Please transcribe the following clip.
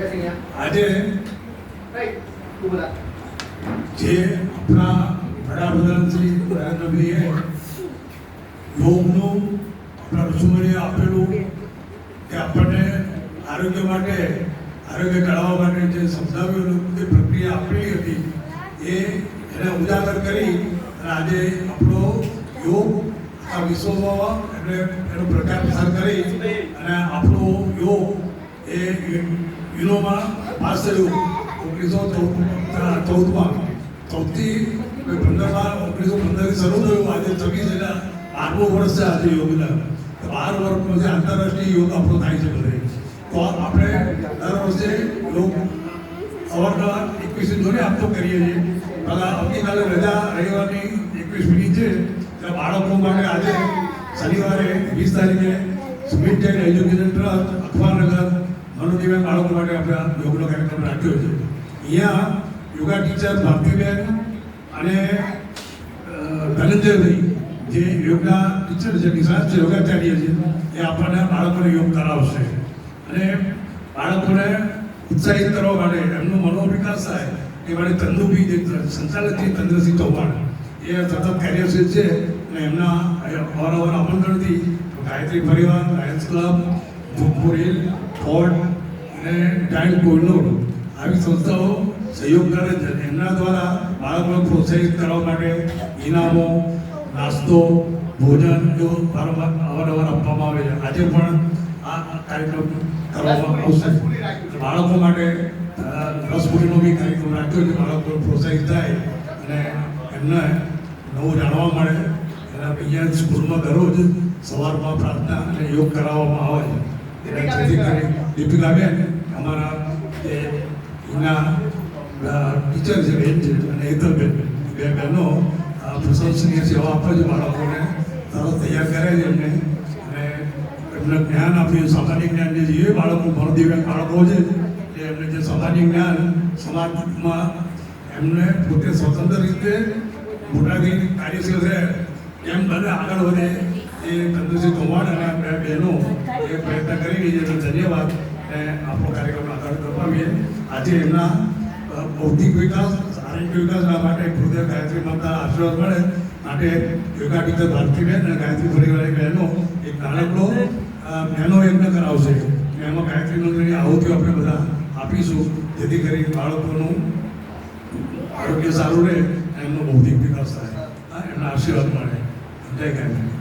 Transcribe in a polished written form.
આજે જે આપણા વડાપ્રધાન શ્રી નરેન્દ્રભાઈએ યોગનું આપણા ઋષિમુનિએ આપેલું કે આપણને આરોગ્ય માટે આરોગ્ય જાળવવા માટે જે સમજાવેલું જે પ્રક્રિયા આપેલી હતી એને ઉજાગર કરી અને આજે આપણો યોગ આ વિશ્વમાં એટલે એનો પ્રચાર પ્રસાર કરી અને આપણો યોગ એ યુનોમાં પાસ થયું 1914માં 1915 શરૂ થયું. આજે 26 વર્ષ છે આજે યોગના 12 વર્ષ પછી આંતરરાષ્ટ્રીય યોગ આપણો થાય છે બધે. તો આપણે દર વર્ષે યોગ અવારનવાર 21 જૂને આપતો કરીએ છીએ. આવતીકાલે રજા રવિવારની 21 મિનિટ છે એટલે બાળકો માટે આજે શનિવારે 20 તારીખે સ્મિત જૈન એજ્યુકેશન ટ્રસ્ટ અખબારનગર મનોદિવ્યાંગ બાળકો માટે આપણે યોગનો કાર્યક્રમ રાખ્યો છે. અહીંયા યોગા ટીચર ભારતીબેન અને ધનંજયભાઈ જે યોગના ટીચર છે, નિષ્ણાત છે, યોગાચાર્ય છે, એ આપણને બાળકોને યોગ કરાવશે અને બાળકોને ઉત્સાહિત કરવા માટે એમનો મનોવિકાસ થાય એ માટે તંદુભી જે સંચાલકથી તંદ્રસિંહ ચૌહાણ એ સતત કાર્યશીલ છે અને એમના અવારનવાર આમંત્રણથી ગાયત્રી પરિવાર, Lions club, Jodhpur hill, fort અને જાયન્ટ કોહિનૂર આવી સંસ્થાઓ સહયોગ કરે છે. એમના દ્વારા બાળકોને પ્રોત્સાહિત કરવા માટે ઇનામો, નાસ્તો, ભોજન જો અવારનવાર આપવામાં આવે છે. આજે પણ આ કાર્યક્રમ કરવામાં આવશે. બાળકો માટે રસપુરીનો બી કાર્યક્રમ રાખ્યો છે. બાળકો પ્રોત્સાહિત થાય અને એમને નવું જાણવા મળે. એના અહીંયા સ્કૂલમાં દરરોજ સવારમાં પ્રાર્થના અને યોગ કરાવવામાં આવે છે. જેથી કરી દીપિકાબેન અમારા જે એના ટીચર છે બેન છે અને હેતલબેન બે બહેનો પ્રશંસનીય સેવા આપે છે. બાળકોને તરત તૈયાર કરે છે એમને અને એમને જ્ઞાન આપ્યું. સામાજિક જ્ઞાન જે એ બાળકો મનોદિવ્યાંગ બાળકો છે એ એમને જે સામાજિક જ્ઞાન સમાજમાં એમને પોતે સ્વતંત્ર રીતે મોટાથી કાર્યશીલ રહે એમ બને આગળ વધે એ તંદુરસ્તી ચૌહાણ અને બે બહેનો એ પ્રયત્ન કરી રહી છે. ધન્યવાદ અને આપણો કાર્યક્રમ આગળ કરવાવીએ. આજે એમના બૌદ્ધિક વિકાસ, શારીરિક વિકાસના માટે ગુરુદેવ ગાયત્રી માતા આશીર્વાદ મળે માટે યોગા ટીચર ભારતીબેન અને ગાયત્રી પરિવારની બહેનો એક નાનકડો બહેનો યજ્ઞ કરાવશે. એમાં ગાયત્રી મંત્રની આહુતિઓ આપણે બધા આપીશું જેથી કરી બાળકોનું આરોગ્ય સારું રહે, એમનો બૌદ્ધિક વિકાસ થાય, એમના આશીર્વાદ મળે. જય ગાયત્રી.